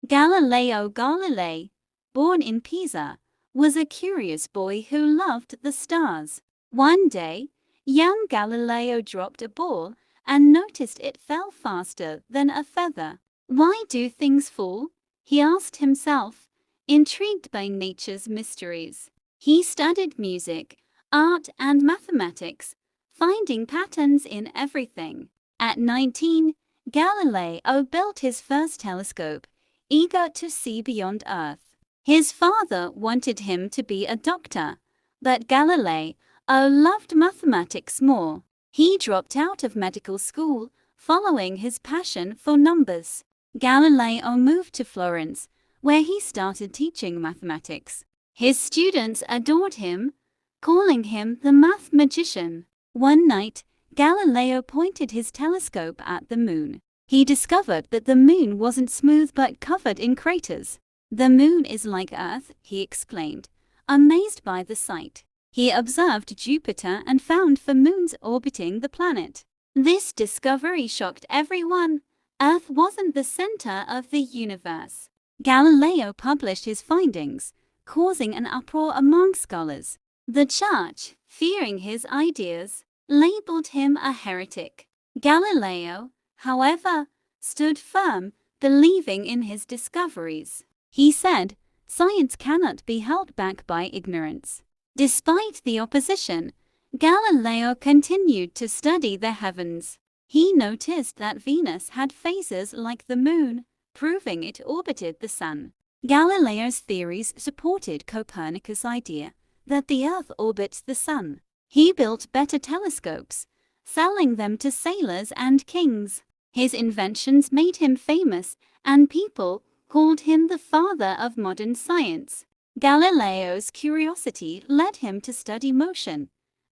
Galileo Galilei, born in Pisa, was a curious boy who loved the stars. One day, young Galileo dropped a ball and noticed it fell faster than a feather. Why do things fall? He asked himself, intrigued by nature's mysteries. He studied music, art, and mathematics, finding patterns in everything. At 19, Galileo built his first telescope, eager to see beyond Earth. His father wanted him to be a doctor, but Galileo loved mathematics more. He dropped out of medical school, following his passion for numbers. Galileo moved to Florence, where he started teaching mathematics. His students adored him, calling him the math magician. One night, Galileo pointed his telescope at the moon. He discovered that the moon wasn't smooth but covered in craters. "The moon is like Earth," he exclaimed, amazed by the sight. He observed Jupiter and found 4 moons orbiting the planet. This discovery shocked everyone. Earth wasn't the center of the universe. Galileo published his findings, causing an uproar among scholars. The church, fearing his ideas, labeled him a heretic. Galileo, however, stood firm, believing in his discoveries. He said, "Science cannot be held back by ignorance." Despite the opposition, Galileo continued to study the heavens. He noticed that Venus had phases like the moon, proving it orbited the sun. Galileo's theories supported Copernicus' idea that the Earth orbits the sun. He built better telescopes, selling them to sailors and kings. His inventions made him famous, and people called him the father of modern science. Galileo's curiosity led him to study motion,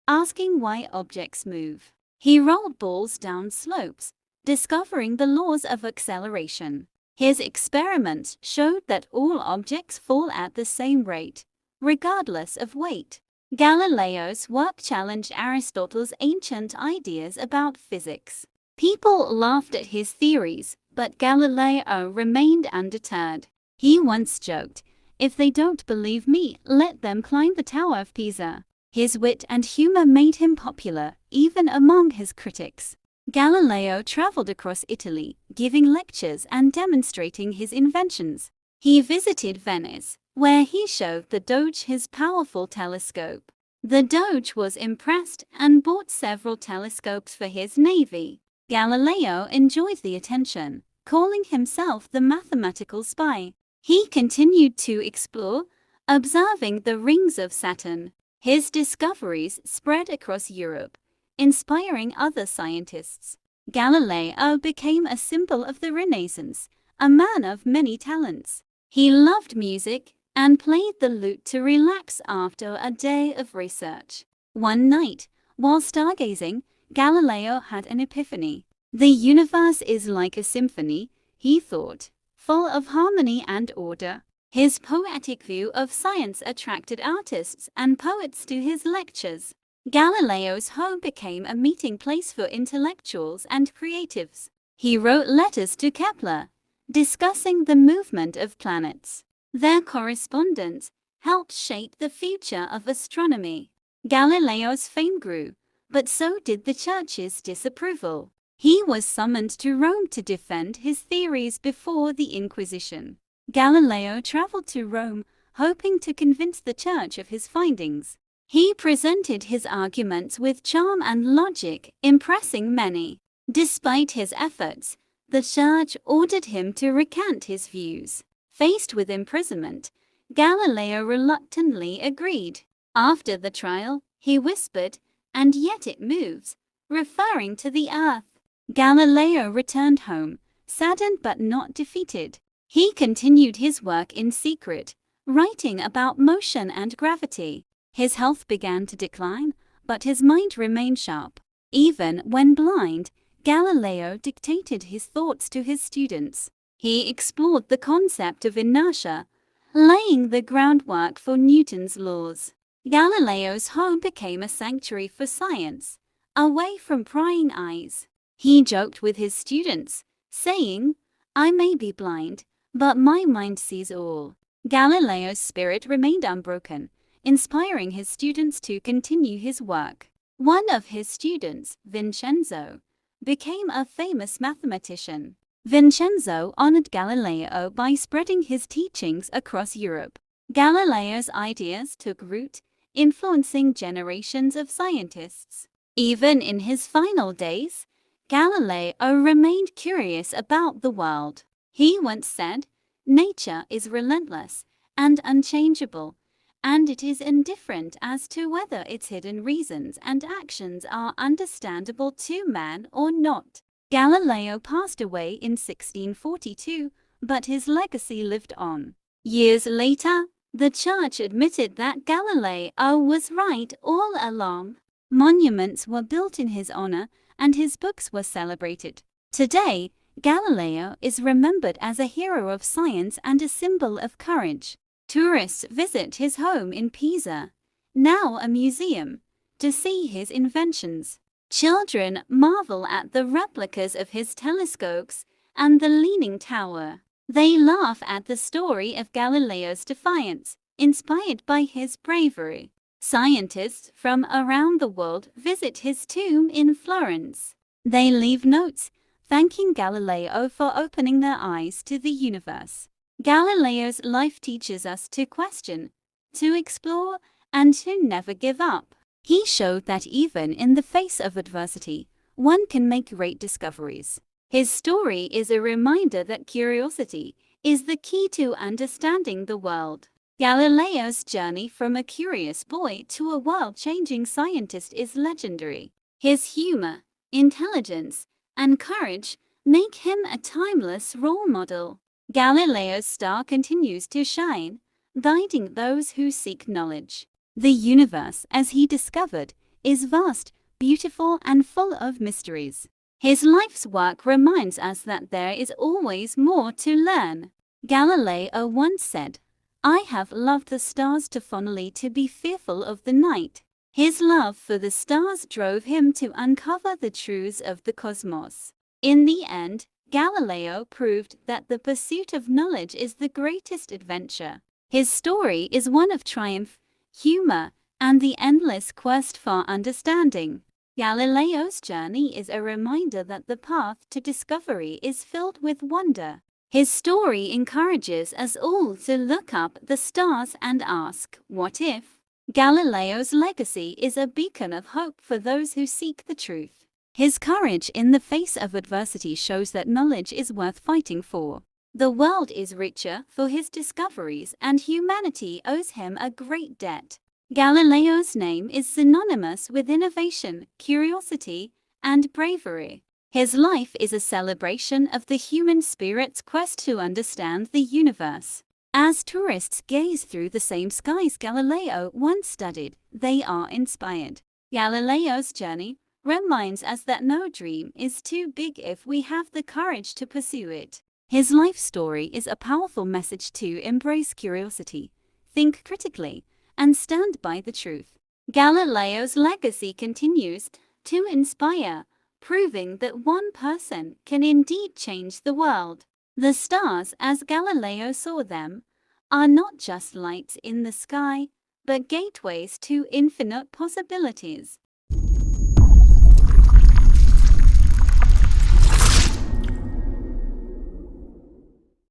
asking why objects move. He rolled balls down slopes, discovering the laws of acceleration. His experiments showed that all objects fall at the same rate, regardless of weight. Galileo's work challenged Aristotle's ancient ideas about physics. People laughed at his theories, but Galileo remained undeterred. He once joked, "If they don't believe me, let them climb the Tower of Pisa." His wit and humor made him popular, even among his critics. Galileo traveled across Italy, giving lectures and demonstrating his inventions. He visited Venice, where he showed the Doge his powerful telescope. The Doge was impressed and bought several telescopes for his navy. Galileo enjoyed the attention, calling himself the mathematical spy. He continued to explore, observing the rings of Saturn. His discoveries spread across Europe, inspiring other scientists. Galileo became a symbol of the Renaissance, a man of many talents. He loved music and played the lute to relax after a day of research. One night, while stargazing, Galileo had an epiphany. "The universe is like a symphony," he thought, "full of harmony and order." His poetic view of science attracted artists and poets to his lectures. Galileo's home became a meeting place for intellectuals and creatives. He wrote letters to Kepler, discussing the movement of planets. Their correspondence helped shape the future of astronomy. Galileo's fame grew, but so did the Church's disapproval. He was summoned to Rome to defend his theories before the Inquisition. Galileo traveled to Rome, hoping to convince the Church of his findings. He presented his arguments with charm and logic, impressing many. Despite his efforts, the Church ordered him to recant his views. Faced with imprisonment, Galileo reluctantly agreed. After the trial, he whispered, "And yet it moves," referring to the Earth. Galileo returned home, saddened but not defeated. He continued his work in secret, writing about motion and gravity. His health began to decline, but his mind remained sharp. Even when blind, Galileo dictated his thoughts to his students. He explored the concept of inertia, laying the groundwork for Newton's laws. Galileo's home became a sanctuary for science, away from prying eyes. He joked with his students, saying, "I may be blind, but my mind sees all. Galileo's spirit remained unbroken, inspiring his students to continue his work. One of his students, Vincenzo, became a famous mathematician. Vincenzo honored Galileo by spreading his teachings across Europe. Galileo's ideas took root, influencing generations of scientists. Even in his final days, Galileo remained curious about the world. He once said, "Nature is relentless and unchangeable, and it is indifferent as to whether its hidden reasons and actions are understandable to man or not." Galileo passed away in 1642, but his legacy lived on. Years later, the Church admitted that Galileo was right all along. Monuments were built in his honor, and his books were celebrated. Today, Galileo is remembered as a hero of science and a symbol of courage. Tourists visit his home in Pisa, now a museum, to see his inventions. Children marvel at the replicas of his telescopes and the Leaning Tower. They laugh at the story of Galileo's defiance, inspired by his bravery. Scientists from around the world visit his tomb in Florence. They leave notes, thanking Galileo for opening their eyes to the universe. Galileo's life teaches us to question, to explore, and to never give up. He showed that even in the face of adversity, one can make great discoveries. His story is a reminder that curiosity is the key to understanding the world. Galileo's journey from a curious boy to a world-changing scientist is legendary. His humor, intelligence, and courage make him a timeless role model. Galileo's star continues to shine, guiding those who seek knowledge. The universe, as he discovered, is vast, beautiful, and full of mysteries. His life's work reminds us that there is always more to learn. Galileo once said, "I have loved the stars too fondly to be fearful of the night." His love for the stars drove him to uncover the truths of the cosmos. In the end, Galileo proved that the pursuit of knowledge is the greatest adventure. His story is one of triumph, humor, and the endless quest for understanding. Galileo's journey is a reminder that the path to discovery is filled with wonder. His story encourages us all to look up the stars and ask, "What if?" Galileo's legacy is a beacon of hope for those who seek the truth. His courage in the face of adversity shows that knowledge is worth fighting for. The world is richer for his discoveries, and humanity owes him a great debt. Galileo's name is synonymous with innovation, curiosity, and bravery. His life is a celebration of the human spirit's quest to understand the universe. As tourists gaze through the same skies Galileo once studied, they are inspired. Galileo's journey reminds us that no dream is too big if we have the courage to pursue it. His life story is a powerful message to embrace curiosity, think critically, and stand by the truth. Galileo's legacy continues to inspire, proving that one person can indeed change the world. The stars, as Galileo saw them, are not just lights in the sky, but gateways to infinite possibilities.